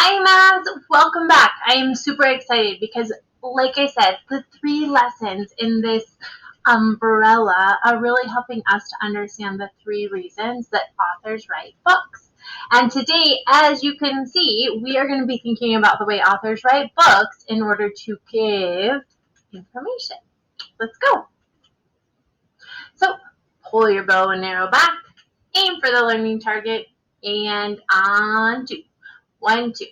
Hi, Mavs. Welcome back. I am super excited because, like I said, the 3 lessons in this umbrella are really helping us to understand the 3 reasons that authors write books. And today, as you can see, we are going to be thinking about the way authors write books in order to give information. Let's go. So, pull your bow and arrow back, aim for the learning target, and on 2. 1, 2.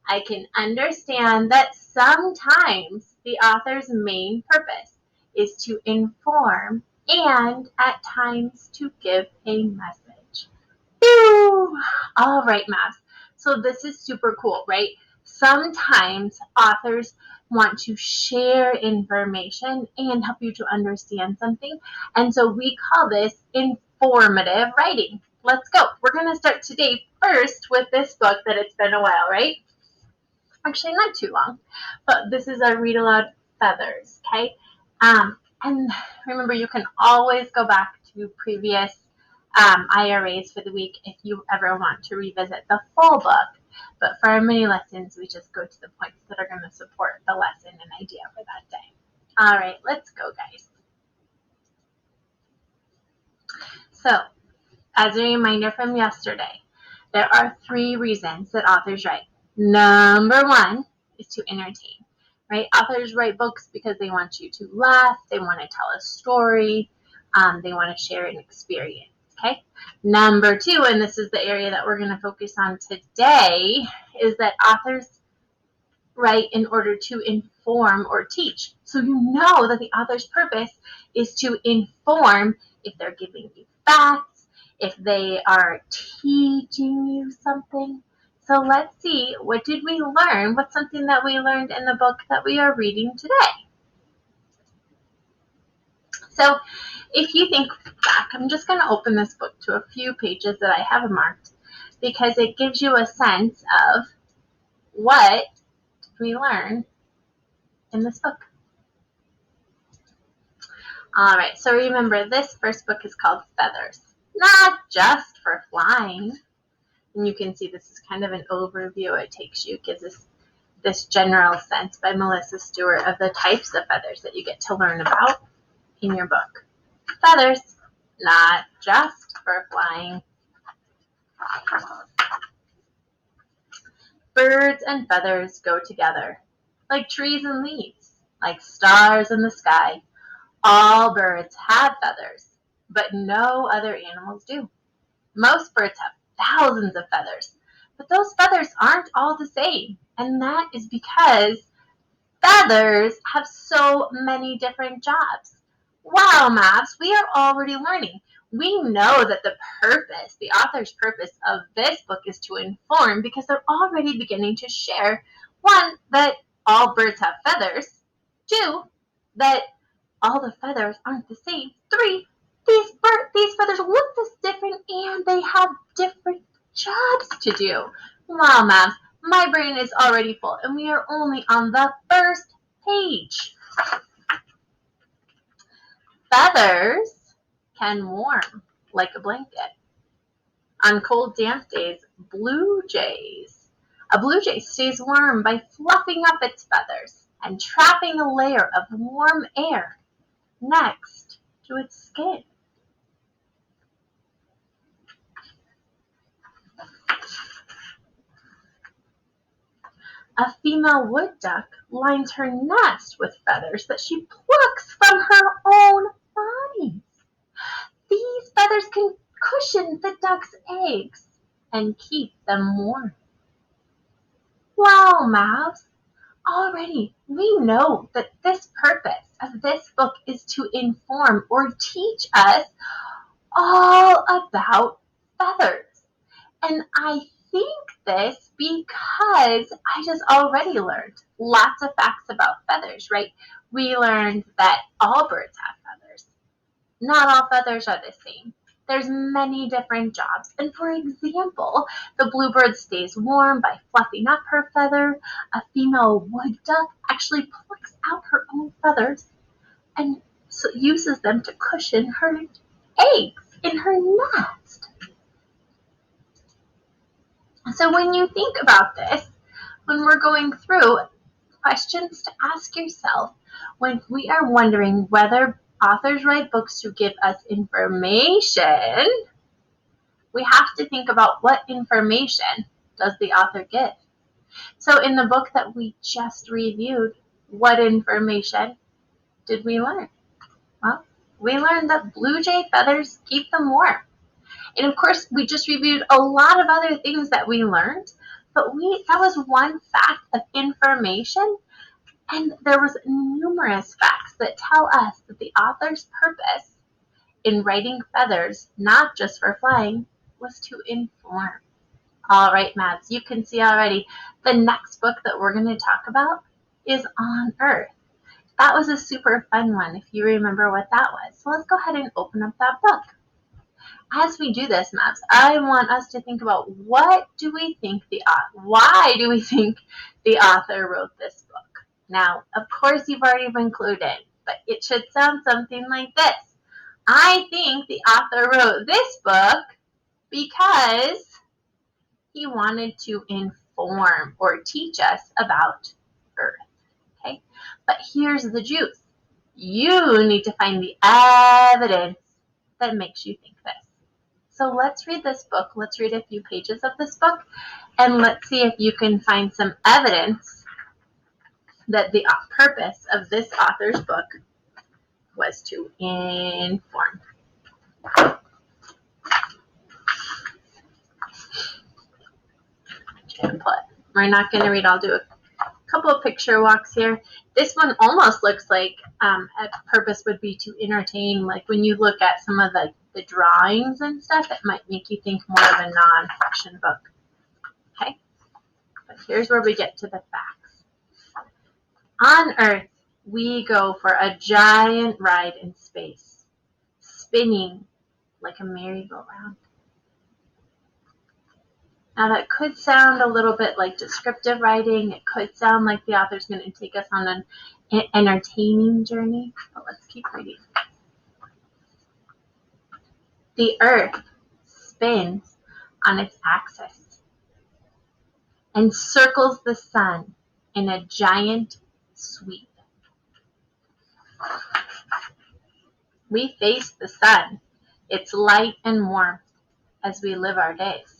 I can understand that sometimes the author's main purpose is to inform and at times to give a message. Phew! All right, Maps. So this is super cool, right? Sometimes authors want to share information and help you to understand something. And so we call this informative writing. Let's go. We're going to start today first with this book that it's been a while, right? Actually, not too long, but this is our read aloud feathers, okay? And remember, you can always go back to previous IRAs for the week if you ever want to revisit the full book. But for our mini lessons, we just go to the points that are going to support the lesson and idea for that day. All right, let's go, guys. So, as a reminder from yesterday, there are 3 reasons that authors write. Number 1 is to entertain, right? Authors write books because they want you to laugh, they want to tell a story, they want to share an experience, okay? Number 2, and this is the area that we're going to focus on today, is that authors write in order to inform or teach. So you know that the author's purpose is to inform if they're giving you facts, if they are teaching you something. So let's see, what did we learn? What's something that we learned in the book that we are reading today? So if you think back, I'm just going to open this book to a few pages that I have marked because it gives you a sense of what we learn in this book. All right, so remember, this first book is called Feathers, not just for flying. And you can see this is kind of an overview it takes you. It gives us this general sense by Melissa Stewart of the types of feathers that you get to learn about in your book. Feathers, not just for flying. Birds and feathers go together, like trees and leaves, like stars in the sky. All birds have feathers, but no other animals do. Most birds have thousands of feathers, but those feathers aren't all the same, and that is because feathers have so many different jobs. Wow, Maps, we are already learning. We know that the author's purpose of this book is to inform because they're already beginning to share, 1, that all birds have feathers, 2, that all the feathers aren't the same, 3, these feathers look this different and they have different jobs to do. Wow, Maps, my brain is already full and we are only on the first page. Feathers can warm like a blanket. On cold, damp days, a blue jay stays warm by fluffing up its feathers and trapping a layer of warm air next to its skin. A female wood duck lines her nest with feathers that she plucks from her own body. These feathers can cushion the duck's eggs and keep them warm. Wow, Mavs! Already we know that this purpose of this book is to inform or teach us all about feathers. And I think this because I just already learned lots of facts about feathers, right? We learned that all birds have feathers. Not all feathers are the same. There's many different jobs. And for example, the bluebird stays warm by fluffing up her feather. A female wood duck actually plucks out her own feathers and uses them to cushion her eggs in her nest. So when you think about this, when we're going through, questions to ask yourself when we are wondering whether authors write books to give us information. We have to think about what information does the author give. So in the book that we just reviewed, what information did we learn? Well, we learned that blue jay feathers keep them warm. And of course, we just reviewed a lot of other things that we learned, but that was one fact of information, and there was numerous facts that tell us that the author's purpose in writing feathers, not just for flying, was to inform. All right, Mads, you can see already the next book that we're going to talk about is On Earth. That was a super fun one, if you remember what that was. So let's go ahead and open up that book. As we do this, Mads, I want us to think about why do we think the author wrote this book? Now, of course, you've already been clued in, but it should sound something like this. I think the author wrote this book because he wanted to inform or teach us about Earth. Okay? But here's the juice. You need to find the evidence that makes you think this. So let's read this book. Let's read a few pages of this book, and let's see if you can find some evidence that the purpose of this author's book was to inform. We're not going to read. I'll do a couple of picture walks here. This one almost looks like a purpose would be to entertain. Like when you look at some of the drawings and stuff, it might make you think more of a non-fiction book. Okay, but here's where we get to the facts. On Earth, we go for a giant ride in space, spinning like a merry-go-round. Now that could sound a little bit like descriptive writing. It could sound like the author's going to take us on an entertaining journey, but let's keep reading. The Earth spins on its axis and circles the sun in a giant sweep. We face the sun, its light and warmth, as we live our days.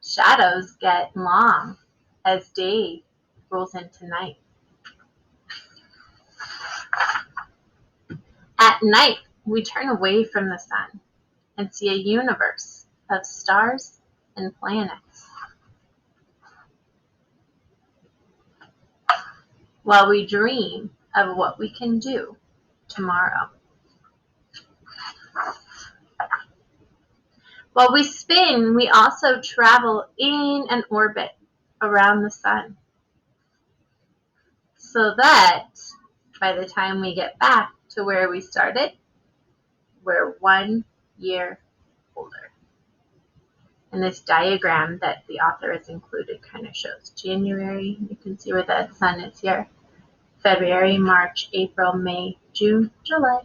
Shadows get long as day rolls into night. At night, we turn away from the sun and see a universe of stars and planets. While we dream of what we can do tomorrow. While we spin, we also travel in an orbit around the sun, so that by the time we get back to where we started, we're 1 year older. And this diagram that the author has included kind of shows January, you can see where the sun is here, February, March, April, May, June, July,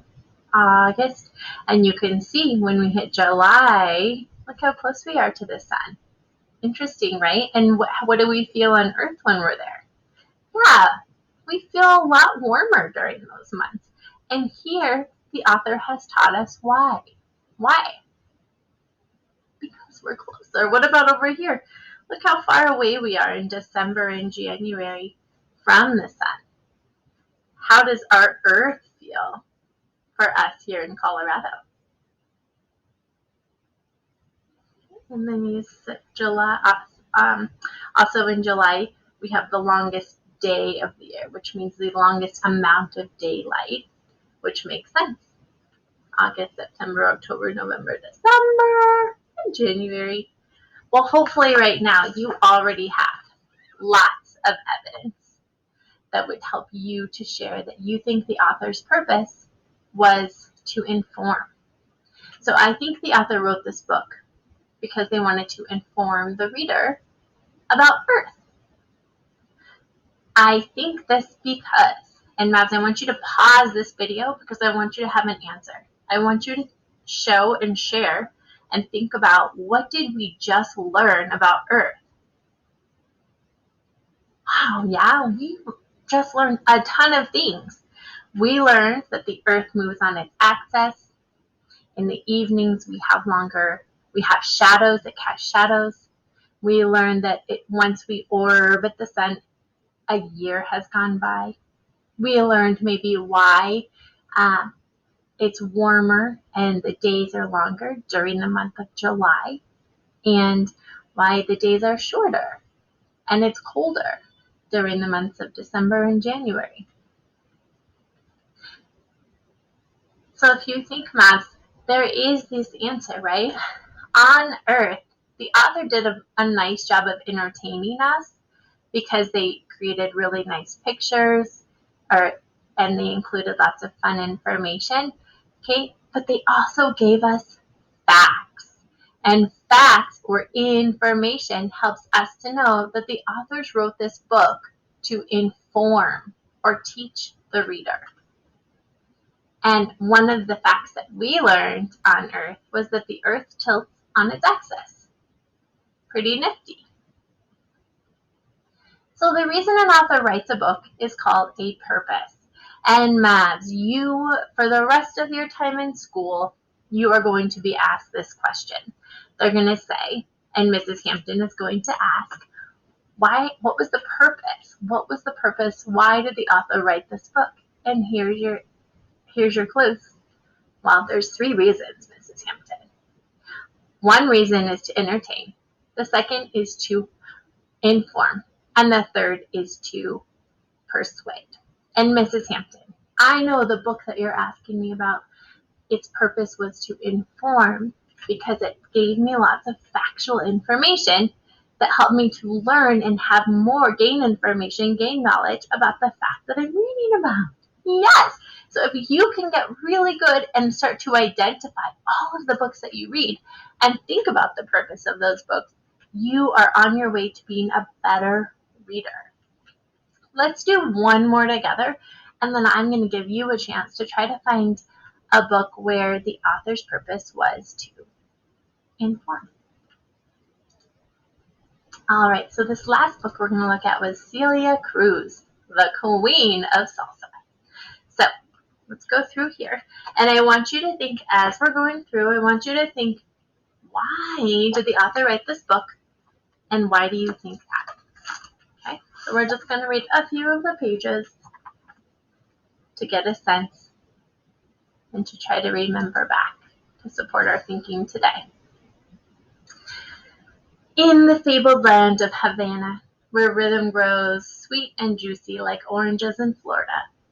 August, and you can see when we hit July, look how close we are to the sun. Interesting, right? And what do we feel on Earth when we're there? Yeah, we feel a lot warmer during those months. And here, the author has taught us why. Why? Because we're closer. What about over here? Look how far away we are in December and January from the sun. How does our Earth feel for us here in Colorado? And then you July. Also in July, we have the longest day of the year, which means the longest amount of daylight, which makes sense. August, September, October, November, December, and January. Well, hopefully right now you already have lots of evidence that would help you to share that you think the author's purpose was to inform. So I think the author wrote this book because they wanted to inform the reader about Earth. I think this because, and Mavs, I want you to pause this video because I want you to have an answer. I want you to show and share and think about, what did we just learn about Earth? Wow, yeah, we just learned a ton of things. We learned that the Earth moves on its axis. In the evenings, we have shadows that cast shadows. We learned that once we orbit the sun, a year has gone by. We learned maybe why uh, it's warmer and the days are longer during the month of July, and why the days are shorter and it's colder during the months of December and January. So if you think, Max, there is this answer, right? On Earth, the author did a nice job of entertaining us because they created really nice pictures, and they included lots of fun information. Okay, but they also gave us facts. And facts or information helps us to know that the authors wrote this book to inform or teach the reader. And one of the facts that we learned on Earth was that the Earth tilts on its axis. Pretty nifty. So the reason an author writes a book is called a purpose. And Mavs, you, for the rest of your time in school, you are going to be asked this question. They're going to say, and Mrs. Hampton is going to ask, what was the purpose? What was the purpose? Why did the author write this book? And here's your clues. Well, there's 3 reasons, Mrs. Hampton. One reason is to entertain. The second is to inform. And the third is to persuade. And Mrs. Hampton, I know the book that you're asking me about, its purpose was to inform because it gave me lots of factual information that helped me to learn and have more, gain information, gain knowledge about the fact that I'm reading about. Yes! So if you can get really good and start to identify all of the books that you read and think about the purpose of those books, you are on your way to being a better reader. Let's do one more together, and then I'm going to give you a chance to try to find a book where the author's purpose was to inform. All right, so this last book we're going to look at was Celia Cruz, the Queen of Salsa. So let's go through here, and I want you to think, as we're going through, I want you to think, why did the author write this book, and why do you think that? Okay, so we're just going to read a few of the pages to get a sense and to try to remember back to support our thinking today. In the fabled land of Havana, where rhythm grows sweet and juicy like oranges in Florida,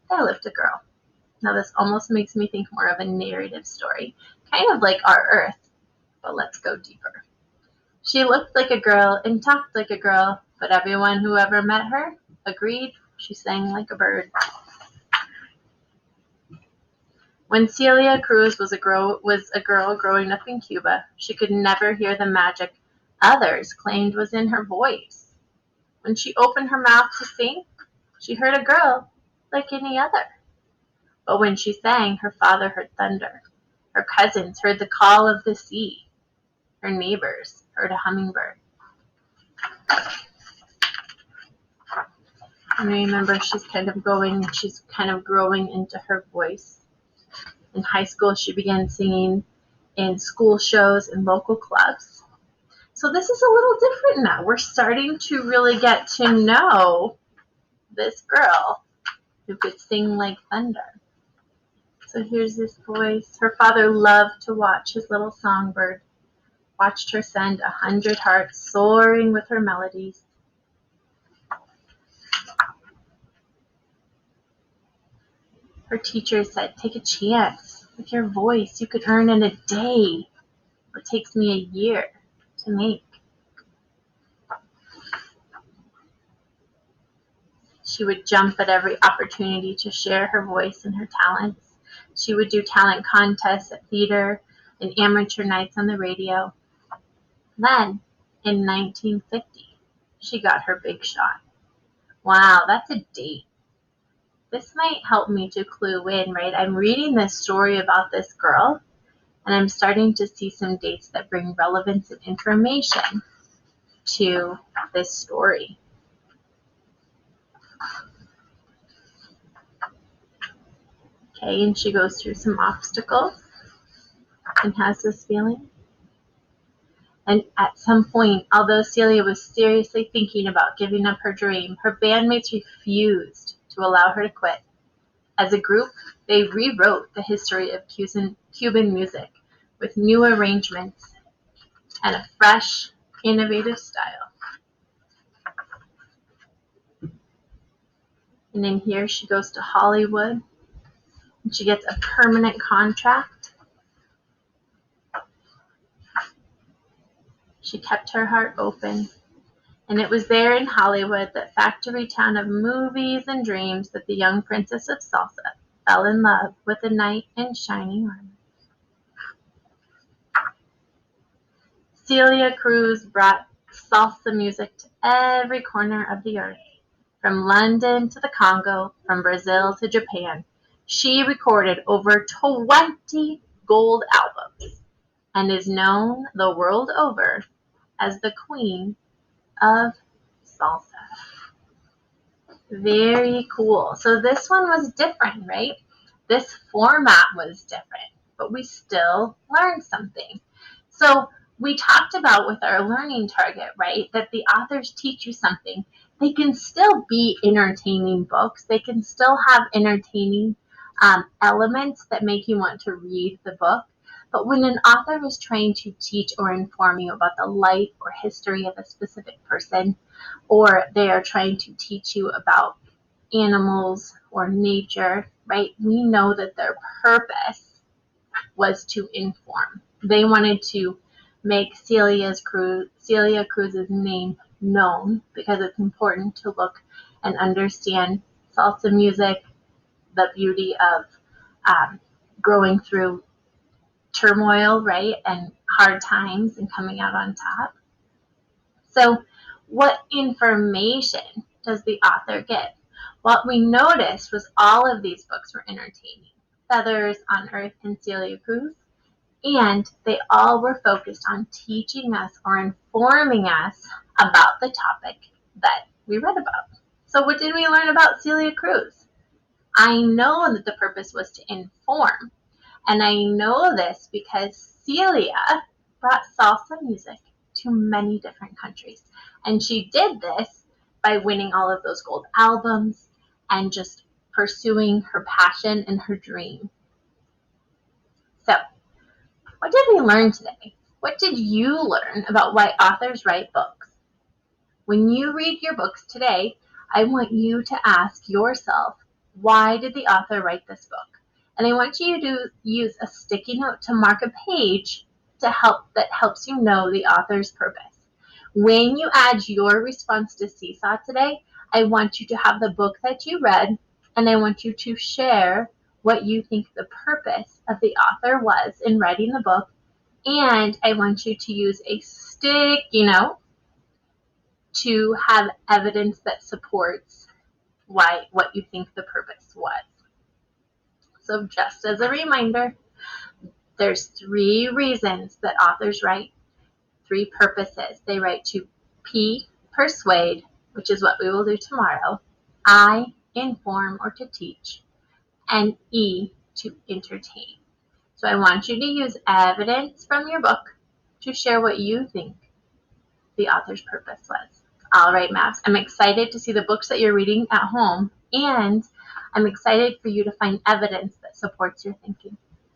there lived a girl. Now this almost makes me think more of a narrative story, kind of like Our Earth, but let's go deeper. She looked like a girl and talked like a girl, but everyone who ever met her agreed she sang like a bird. When Celia Cruz was a girl growing up in Cuba, she could never hear the magic others claimed was in her voice. When she opened her mouth to sing, she heard a girl like any other. But when she sang, her father heard thunder. Her cousins heard the call of the sea. Her neighbors heard a hummingbird. And remember, she's kind of growing into her voice. In high school, she began singing in school shows and local clubs. So this is a little different now. We're starting to really get to know this girl who could sing like thunder. So here's this voice. Her father loved to watch his little songbird, watched her send 100 hearts soaring with her melodies. Her teacher said, take a chance with your voice. You could earn in a day what takes me a year to make. She would jump at every opportunity to share her voice and her talents. She would do talent contests at theater and amateur nights on the radio. Then, in 1950, she got her big shot. Wow, that's a date. This might help me to clue in, right? I'm reading this story about this girl, And I'm starting to see some dates that bring relevance and information to this story. Okay, and she goes through some obstacles and has this feeling. And at some point, although Celia was seriously thinking about giving up her dream, her bandmates refused to allow her to quit. As a group, they rewrote the history of Cuban music with new arrangements and a fresh, innovative style. And then here she goes to Hollywood, and she gets a permanent contract. She kept her heart open. And it was there in Hollywood, that factory town of movies and dreams, that the young princess of salsa fell in love with a knight in shining armor. Celia Cruz brought salsa music to every corner of the earth, from London to the Congo, from Brazil to Japan. She recorded over 20 gold albums and is known the world over as the Queen of Salsa. Very cool. So this one was different, right? This format was different, but we still learned something. So we talked about with our learning target, right, that the authors teach you something. They can still be entertaining books. They can still have entertaining elements that make you want to read the book. But when an author is trying to teach or inform you about the life or history of a specific person, or they are trying to teach you about animals or nature, right? We know that their purpose was to inform. They wanted to make Celia Cruz's name known because it's important to look and understand salsa music, the beauty of growing through turmoil, right, and hard times and coming out on top. So what information does the author get? What we noticed was all of these books were entertaining. Feathers on Earth and Celia Cruz, and they all were focused on teaching us or informing us about the topic that we read about. So what did we learn about Celia Cruz? I know that the purpose was to inform, and I know this because Celia brought salsa music to many different countries. And she did this by winning all of those gold albums and just pursuing her passion and her dream. So, what did we learn today? What did you learn about why authors write books? When you read your books today, I want you to ask yourself, why did the author write this book? And I want you to use a sticky note to mark a page that helps you know the author's purpose. When you add your response to Seesaw today, I want you to have the book that you read, and I want you to share what you think the purpose of the author was in writing the book, and I want you to use a sticky note to have evidence that supports what you think the purpose was. So just as a reminder, there's 3 reasons that authors write, 3 purposes. They write to P, persuade, which is what we will do tomorrow, I, inform or to teach, and E, to entertain. So I want you to use evidence from your book to share what you think the author's purpose was. All right, Mavs, I'm excited to see the books that you're reading at home, and I'm excited for you to find evidence that supports your thinking.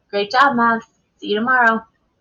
Great job, Mavs. See you tomorrow.